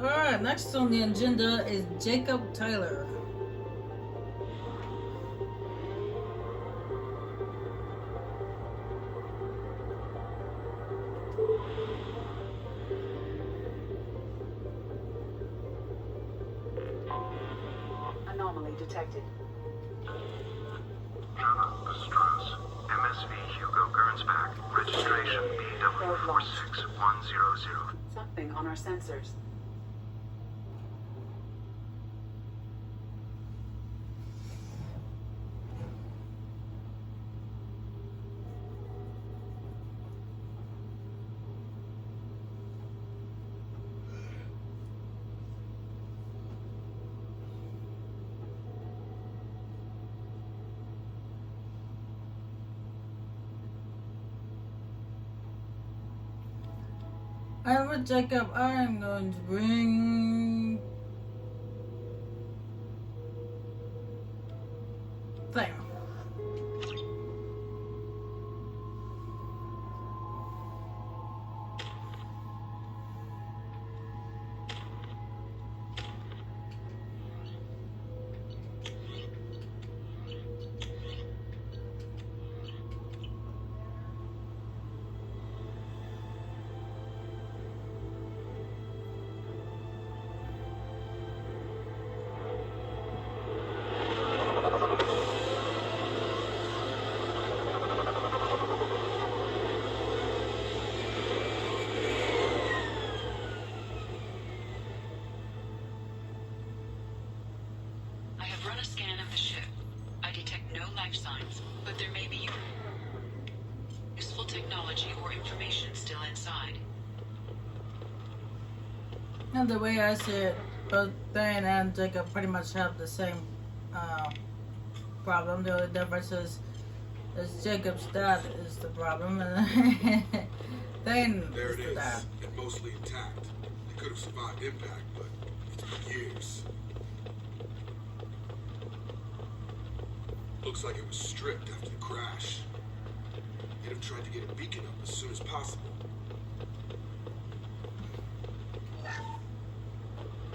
Alright, next on the agenda is Jacob Tyler. Anomaly detected. Strauss. MSV Hugo Gernsback. Registration BW46100. Something on our sensors. Alright, Jacob, I'm going to bring thing. I have run a scan of the ship. I detect no life signs, but there may be useful technology or information still inside. And the way I see it, both Thane and Jacob pretty much have the same problem. The only difference is Jacob's dad is the problem, and Thane There is it the is, dad. and mostly intact. It could have survived impact, but it's been years. Looks like it was stripped after the crash. They'd have tried to get a beacon up as soon as possible.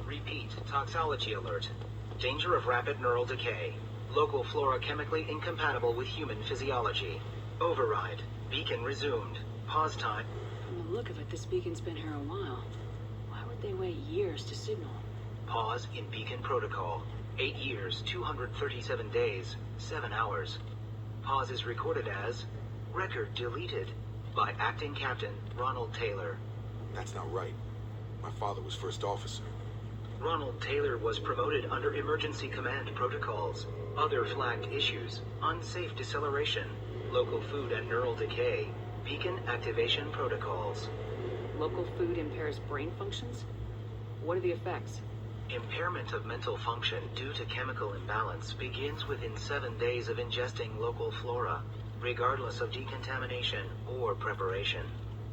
Repeat, toxology alert. Danger of rapid neural decay. Local flora chemically incompatible with human physiology. Override. Beacon resumed. Pause time. From the look of it, this beacon's been here a while. Why would they wait years to signal? Pause in beacon protocol. 8 years, 237 days, 7 hours. Pause is recorded as record deleted by acting captain Ronald Taylor. That's not right. My father was first officer. Ronald Taylor was promoted under emergency command protocols. Other flagged issues: unsafe deceleration, local food and neural decay, beacon activation protocols. Local food impairs brain functions? What are the effects? Impairment of mental function due to chemical imbalance begins within 7 days of ingesting local flora, regardless of decontamination or preparation.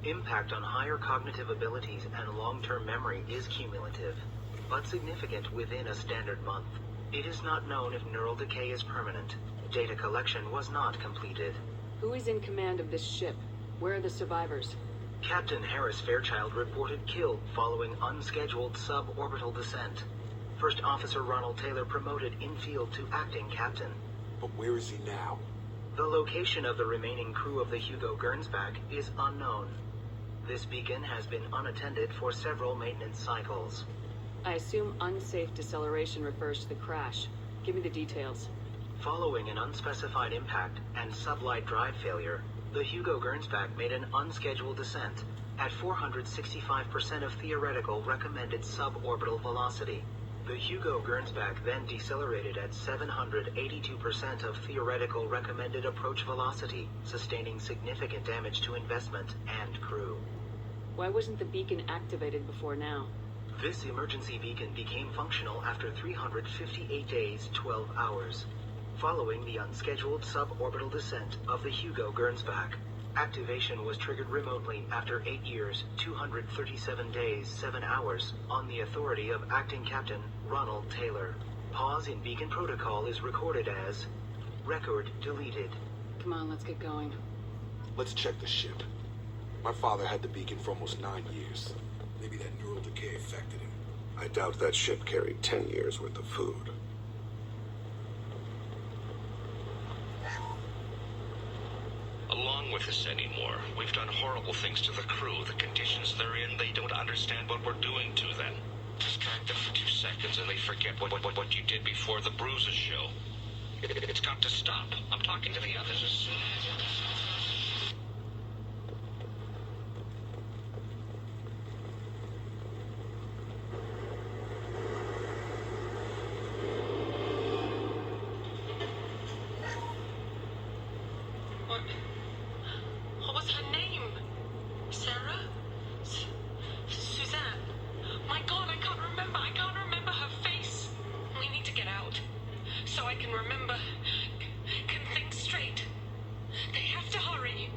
Impact on higher cognitive abilities and long-term memory is cumulative, but significant within a standard month. It is not known if neural decay is permanent. Data collection was not completed. Who is in command of this ship? Where are the survivors? Captain Harris Fairchild reported killed following unscheduled suborbital descent. First Officer Ronald Taylor promoted in-field to acting captain. But where is he now? The location of the remaining crew of the Hugo Gernsback is unknown. This beacon has been unattended for several maintenance cycles. I assume unsafe deceleration refers to the crash. Give me the details. Following an unspecified impact and sublight drive failure, the Hugo Gernsback made an unscheduled descent at 465% of theoretical recommended suborbital velocity. The Hugo Gernsback then decelerated at 782% of theoretical recommended approach velocity, sustaining significant damage to investment and crew. Why wasn't the beacon activated before now? This emergency beacon became functional after 358 days, 12 hours. Following the unscheduled suborbital descent of the Hugo Gernsback, activation was triggered remotely after 8 years, 237 days, 7 hours, on the authority of Acting Captain Ronald Taylor. Pause in beacon protocol is recorded as record deleted. Come on, let's get going. Let's check the ship. My father had the beacon for almost 9 years. Maybe that neural decay affected him. I doubt that ship carried 10 years worth of food. Along with this anymore, we've done horrible things to the crew. The conditions they're in, they don't understand what we're doing to them. Distract them for 2 seconds and they forget what you did before the bruises show. It's got to stop. I'm talking to the others as soon as... What was her name? Sarah? Suzanne? My God, I can't remember. I can't remember her face. We need to get out. So I can remember. Can think straight. They have to hurry.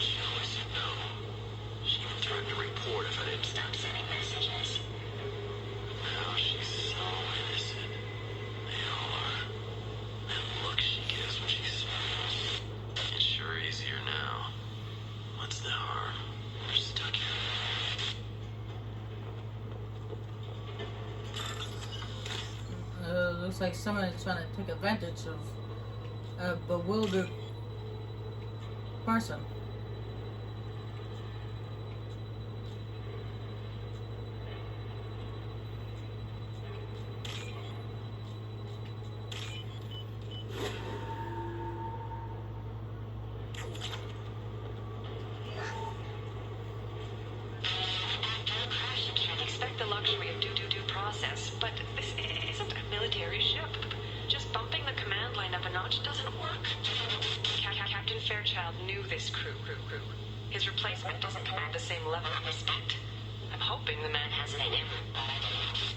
She always said no. She even threatened to report if I didn't stop sending messages. Now she's so innocent. They all are. That look she gives when she's smiling. It's sure easier now. What's the harm? We're stuck here. Looks like someone is trying to take advantage of a bewildered person. Crash, you can't expect the luxury of due process, but this isn't a military ship. Just bumping the command line up a notch doesn't work. Captain Fairchild knew this crew. His replacement doesn't command the same level of respect. I'm hoping the man has it in him, but I don't know.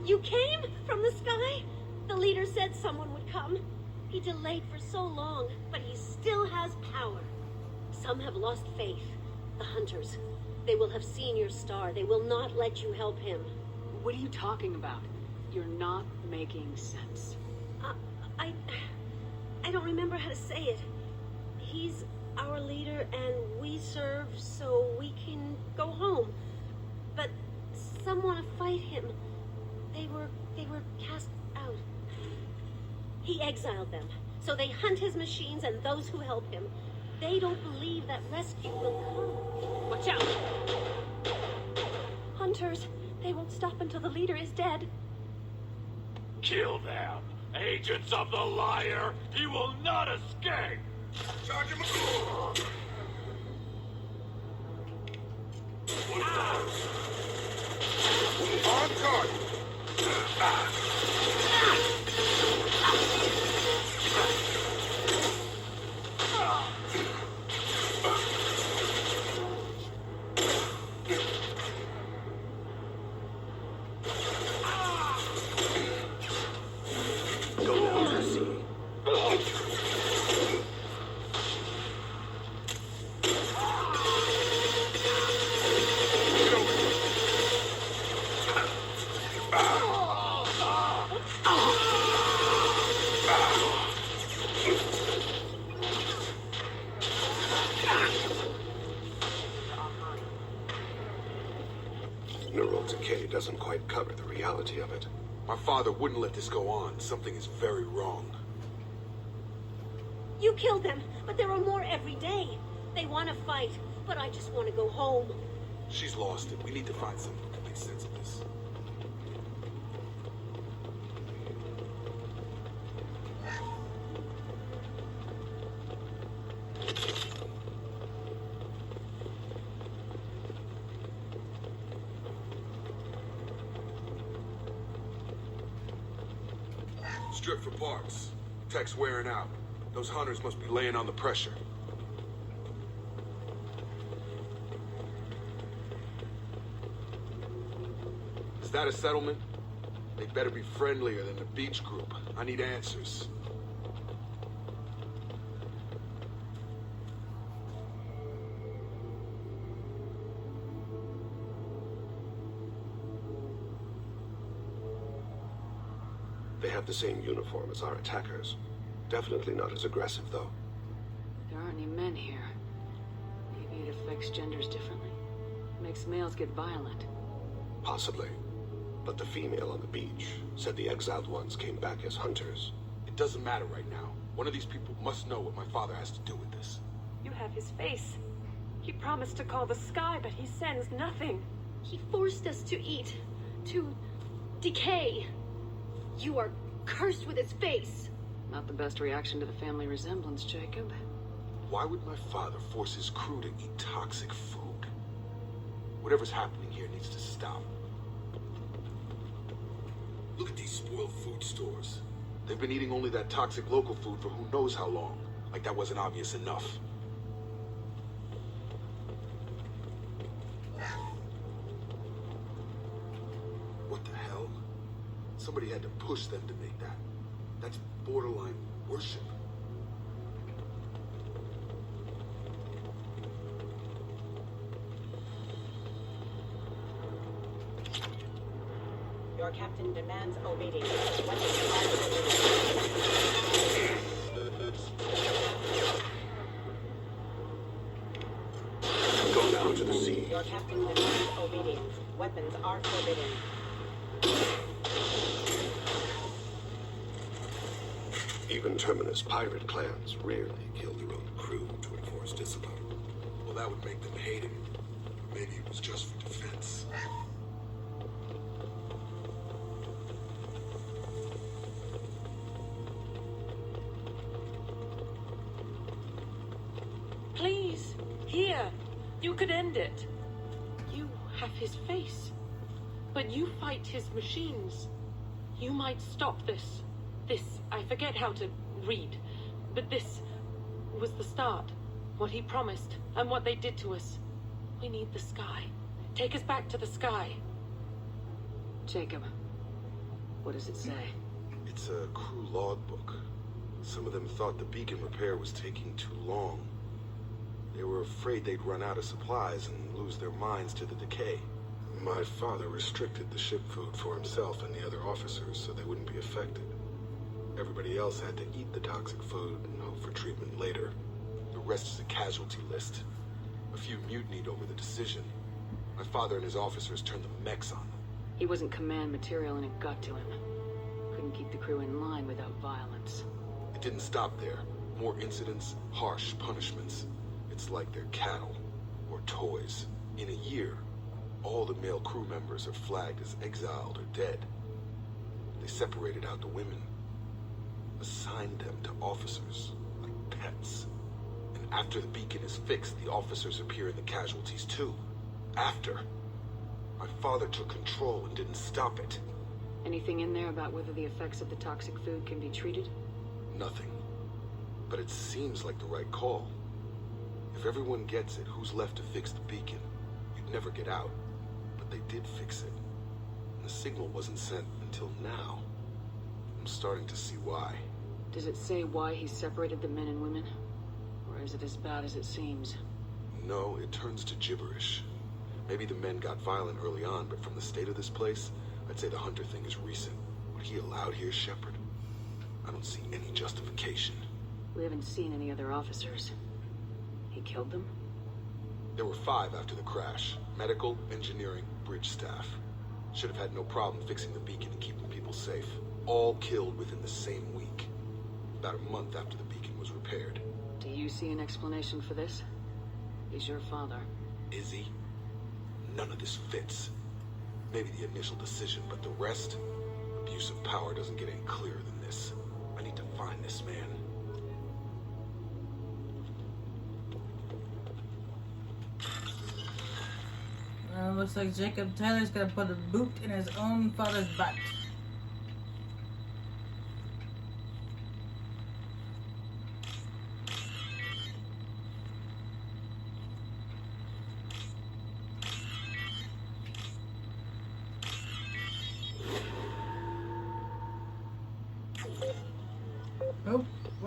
You came from the sky? The leader said someone would come. He delayed for so long, but he still has power. Some have lost faith. The hunters. They will have seen your star. They will not let you help him. What are you talking about? You're not making sense. I don't remember how to say it. He's our leader and we serve so we can go home. But some want to fight him. They were cast out. He exiled them, so they hunt his machines and those who help him. They don't believe that rescue will come. Watch out! Hunters, they won't stop until the leader is dead. Kill them! Agents of the liar! He will not escape! Charge him! On guard! Go down to the sea. Neural decay doesn't quite cover the reality of it. My father wouldn't let this go on. Something is very wrong. You killed them, but there are more every day. They want to fight, but I just want to go home. She's lost it. We need to find something to make sense of this. Strip for parts. Tech's wearing out. Those hunters must be laying on the pressure. Is that a settlement? They better be friendlier than the beach group. I need answers. They have the same uniform as our attackers. Definitely not as aggressive, though. There aren't any men here. Maybe it affects genders differently. Makes males get violent. Possibly. But the female on the beach said the exiled ones came back as hunters. It doesn't matter right now. One of these people must know what my father has to do with this. You have his face. He promised to call the sky, but he sends nothing. He forced us to eat, to decay. You are cursed with his face. Not the best reaction to the family resemblance, Jacob. Why would my father force his crew to eat toxic food? Whatever's happening here needs to stop. Look at these spoiled food stores. They've been eating only that toxic local food for who knows how long. Like that wasn't obvious enough. What the hell? Somebody had to push them to make that. That's borderline worship. Your captain demands obedience. Go down to the sea. Your captain demands obedience. Weapons are forbidden. Even Terminus pirate clans rarely kill their own crew to enforce discipline. Well, that would make them hate him. Maybe it was just for defense. Please, here. You could end it. You have his face. But you fight his machines. You might stop this. This, I forget how to read. But this was the start. What he promised, and what they did to us. We need the sky. Take us back to the sky. Jacob, what does it say? It's a crew logbook. Some of them thought the beacon repair was taking too long. They were afraid they'd run out of supplies and lose their minds to the decay. My father restricted the ship food for himself and the other officers so they wouldn't be affected. Everybody else had to eat the toxic food and hope for treatment later. The rest is a casualty list. A few mutinied over the decision. My father and his officers turned the mechs on them. He wasn't command material and it got to him. Couldn't keep the crew in line without violence. It didn't stop there. More incidents, harsh punishments. It's like they're cattle or toys. In a year, all the male crew members are flagged as exiled or dead. They separated out the women, assigned them to officers like pets. And after the beacon is fixed, the officers appear in the casualties too. After. My father took control and didn't stop it. Anything in there about whether the effects of the toxic food can be treated? Nothing. But it seems like the right call. If everyone gets it, who's left to fix the beacon? You'd never get out. But they did fix it. And the signal wasn't sent until now. I'm starting to see why. Does it say why he separated the men and women? Or is it as bad as it seems? No, it turns to gibberish. Maybe the men got violent early on, but from the state of this place, I'd say the Hunter thing is recent. What he allowed here, Shepard? I don't see any justification. We haven't seen any other officers. He killed them? There were 5 after the crash. Medical, engineering, bridge staff. Should have had no problem fixing the beacon and keeping people safe. All killed within the same week. About a month after the beacon was repaired. Do you see an explanation for this? He's your father. Is he? None of this fits. Maybe the initial decision, but the rest? Abuse of power doesn't get any clearer than this. I need to find this man. Looks like Jacob Taylor's gonna put a boot in his own father's butt.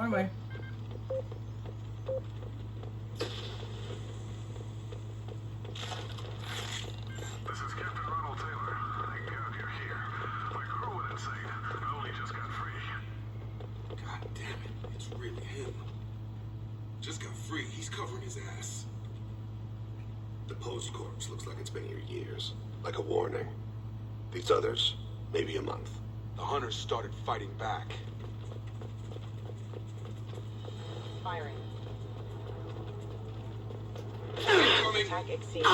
Run away. This is Captain Ronald Taylor. Thank God you're here. My crew went insane. I only just got free. God damn it, it's really him. Just got free. He's covering his ass. The post corpse looks like it's been here years. Like a warning. These others, maybe a month. The hunters started fighting back. Firing. Coming. Attack exceeds.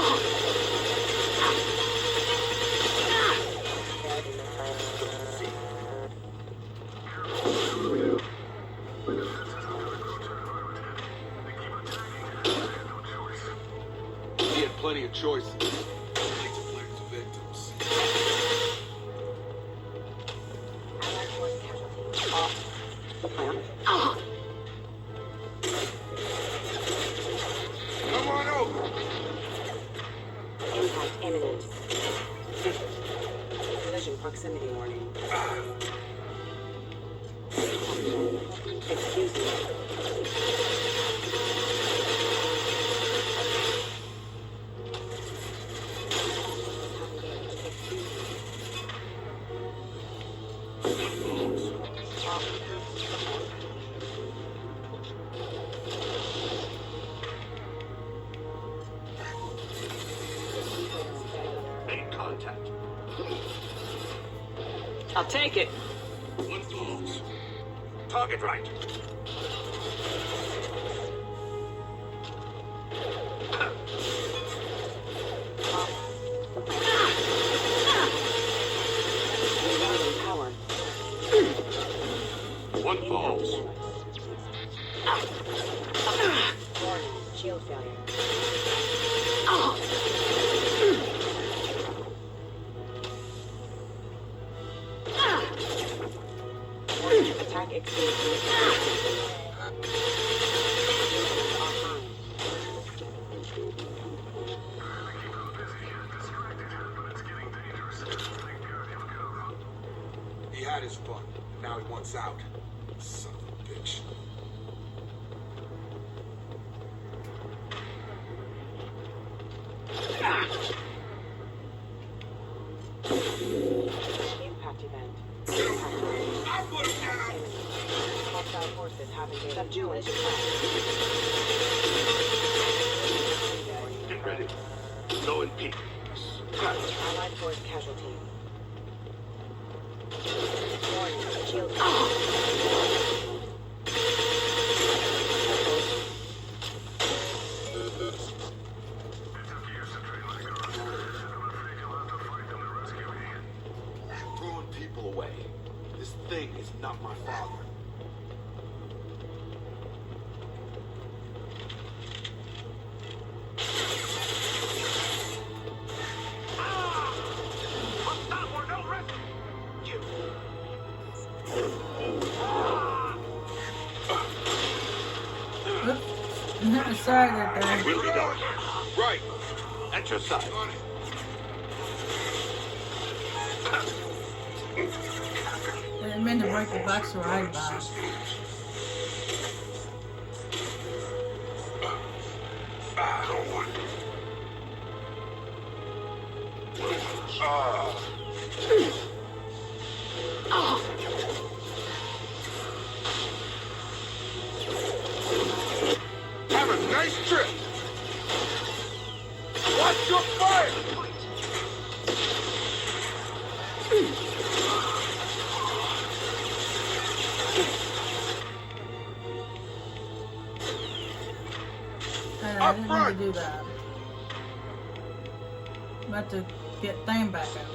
He had plenty of choices. I hate to blame the victims. Allied force casualty. Come on over. Impact imminent. Collision proximity warning. Excuse me. Make contact. I'll take it. One falls. Target right. Power. One falls. Warning. Shield failure. Attack exceeds. He had his fun. Now he wants out. Son of a bitch. Impact event. I put him down. Hostile forces have engaged. Subdue and distract. Get ready. Go in peace. Allied force casualty. Warning. Shield. Throwing people away. This thing is not my father. Oops. Sorry that guy. We'll be going. Right. At your side. On it. I didn't mean to break the box or hide by. Have a nice trip. Watch your fire. I didn't mean to do that. I'm about to get Thane back out.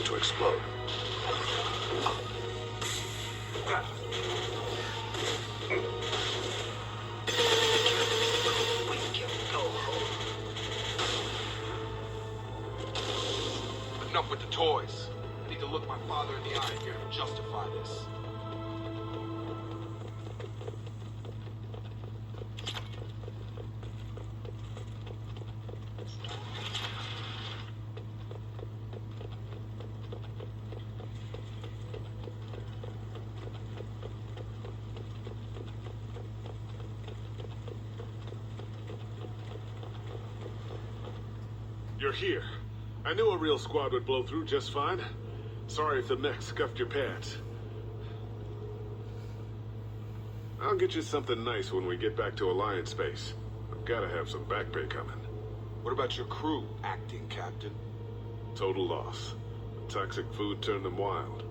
to explode. We can go home. Enough with the toys. I need to look my father in the eye here to justify this. You're here. I knew a real squad would blow through just fine. Sorry if the mech scuffed your pants. I'll get you something nice when we get back to Alliance space. I've gotta have some back pay coming. What about your crew, acting captain? Total loss. The toxic food turned them wild.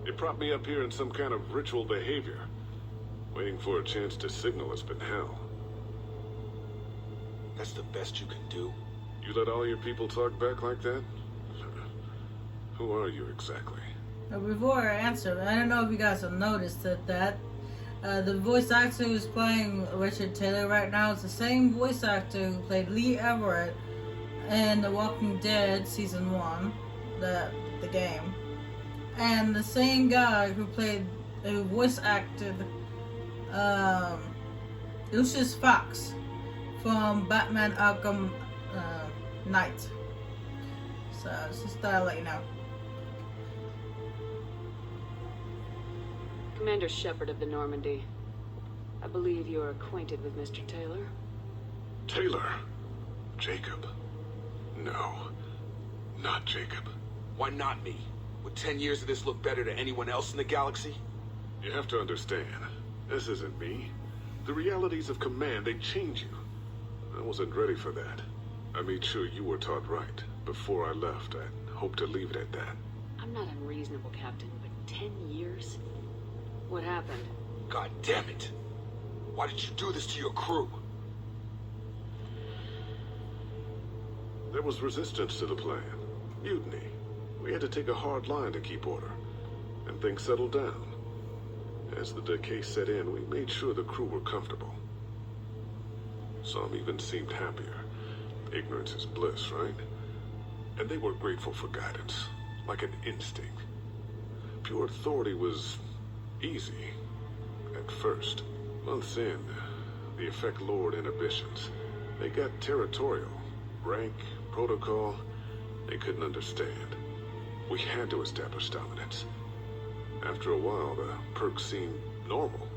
They propped me up here in some kind of ritual behavior. Waiting for a chance to signal has been hell. That's the best you can do? You let all your people talk back like that? Who are you exactly? Before I answer, I don't know if you guys have noticed that the voice actor who's playing Richard Taylor right now is the same voice actor who played Lee Everett in The Walking Dead Season 1, the game. And the same guy who voice acted Lucius Fox from Batman Arkham Knight. So just thought I'd let you know. Commander Shepard of the Normandy. I believe you are acquainted with Mr. Taylor. Taylor? Jacob? No, not Jacob. Why not me? Would 10 years of this look better to anyone else in the galaxy? You have to understand, this isn't me. The realities of command, they change you. I wasn't ready for that. I made sure you were taught right. Before I left, I hoped to leave it at that. I'm not unreasonable, Captain, but 10 years? What happened? God damn it! Why did you do this to your crew? There was resistance to the plan. Mutiny. We had to take a hard line to keep order. And things settled down. As the decay set in, we made sure the crew were comfortable. Some even seemed happier. Ignorance is bliss, right? And they were grateful for guidance, like an instinct. Pure authority was easy, at first. Months in, the Effect lowered inhibitions. They got territorial. Rank, protocol, they couldn't understand. We had to establish dominance. After a while, the perks seemed normal.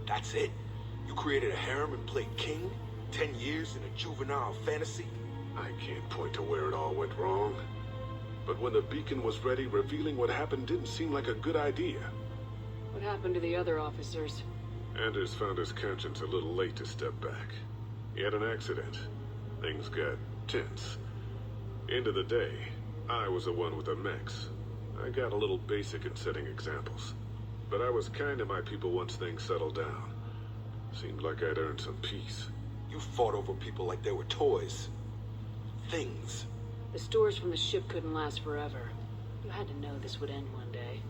That's it? You created a harem and played king? 10 years in a juvenile fantasy? I can't point to where it all went wrong. But when the beacon was ready, revealing what happened didn't seem like a good idea. What happened to the other officers? Anders found his conscience a little late to step back. He had an accident. Things got tense. End of the day, I was the one with the mechs. I got a little basic in setting examples. But I was kind to my people once things settled down. Seemed like I'd earned some peace. You fought over people like they were toys. Things. The stores from the ship couldn't last forever. You had to know this would end one day.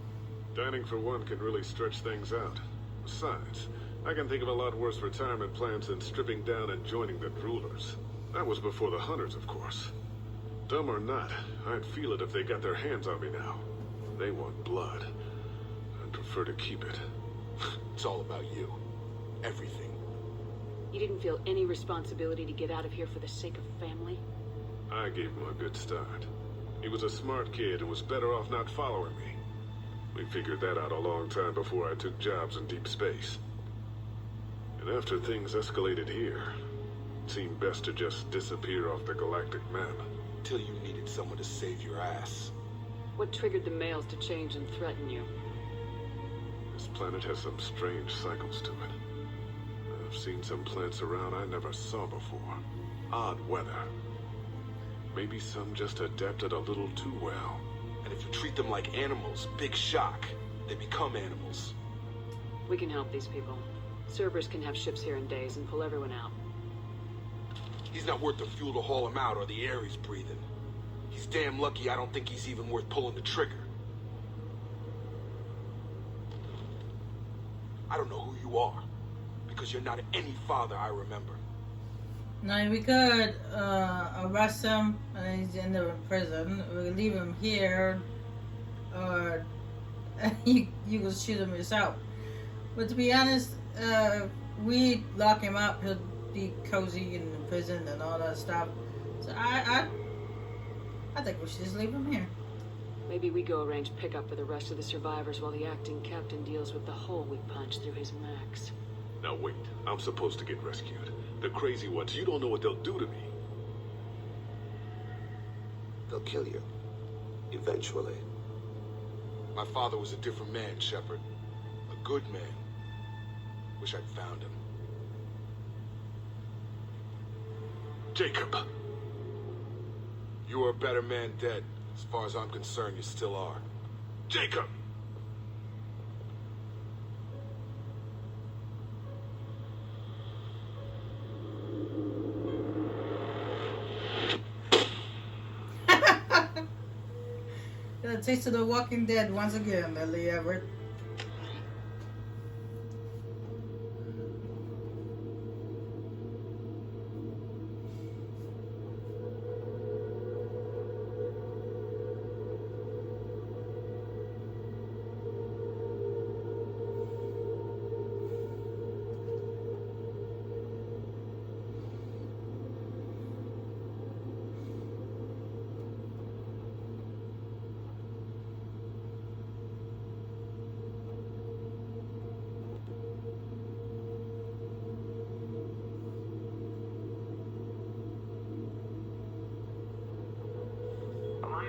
Dining for one can really stretch things out. Besides, I can think of a lot worse retirement plans than stripping down and joining the Droolers. That was before the Hunters, of course. Dumb or not, I'd feel it if they got their hands on me now. They want blood. I'd prefer to keep it. It's all about you. Everything. You didn't feel any responsibility to get out of here for the sake of family? I gave him a good start. He was a smart kid and was better off not following me. We figured that out a long time before I took jobs in deep space. And after things escalated here, it seemed best to just disappear off the galactic map. Till you needed someone to save your ass. What triggered the males to change and threaten you? This planet has some strange cycles to it. I've seen some plants around I never saw before. Odd weather. Maybe some just adapted a little too well. And if you treat them like animals, big shock. They become animals. We can help these people. Cerberus can have ships here in days and pull everyone out. He's not worth the fuel to haul him out or the air he's breathing. He's damn lucky I don't think he's even worth pulling the trigger. I don't know who you are, because you're not any father I remember. Now we could arrest him and he's in the prison. We could leave him here, or you could shoot him yourself. But to be honest, we lock him up, he'll be cozy in the prison and all that stuff. So I think we should just leave him here. Maybe we go arrange pickup for the rest of the survivors while the acting captain deals with the hole we punched through his max. Now wait, I'm supposed to get rescued. The crazy ones, you don't know what they'll do to me. They'll kill you. Eventually. My father was a different man, Shepard. A good man. Wish I'd found him. Jacob! You were a better man dead. As far as I'm concerned, you still are. Jacob! The taste of the Walking Dead once again, Lily Everett.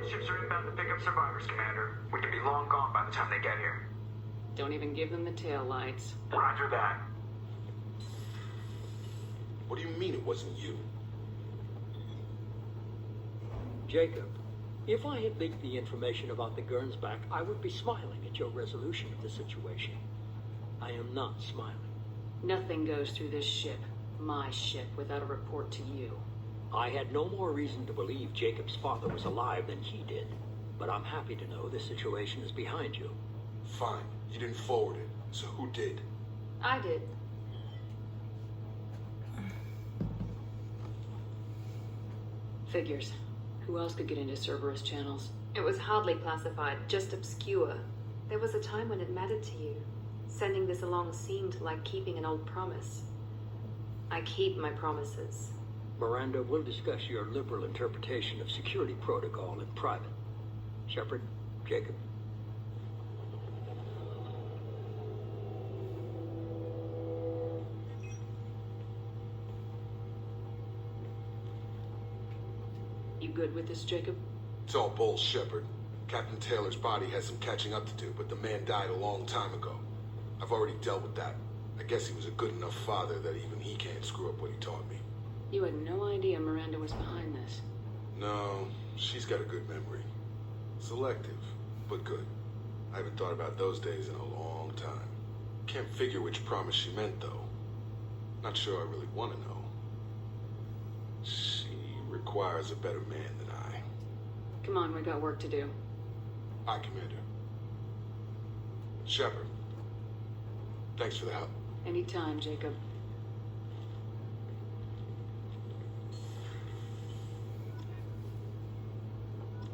Ships are inbound to pick up survivors, Commander. We could be long gone by the time they get here. Don't even give them the tail lights. Roger that. What do you mean it wasn't you? Jacob, if I had leaked the information about the Gernsback, I would be smiling at your resolution of the situation. I am not smiling. Nothing goes through this ship, my ship, without a report to you. I had no more reason to believe Jacob's father was alive than he did. But I'm happy to know the situation is behind you. Fine. You didn't forward it. So who did? I did. Figures. Who else could get into Cerberus channels? It was hardly classified, just obscure. There was a time when it mattered to you. Sending this along seemed like keeping an old promise. I keep my promises. Miranda, we'll discuss your liberal interpretation of security protocol in private. Shepard, Jacob. You good with this, Jacob? It's all bull, Shepard. Captain Taylor's body has some catching up to do, but the man died a long time ago. I've already dealt with that. I guess he was a good enough father that even he can't screw up what he taught me. You had no idea Miranda was behind this. No, she's got a good memory. Selective, but good. I haven't thought about those days in a long time. Can't figure which promise she meant, though. Not sure I really want to know. She requires a better man than I. Come on, we got work to do. Aye, Commander. Shepard, thanks for the help. Anytime, Jacob.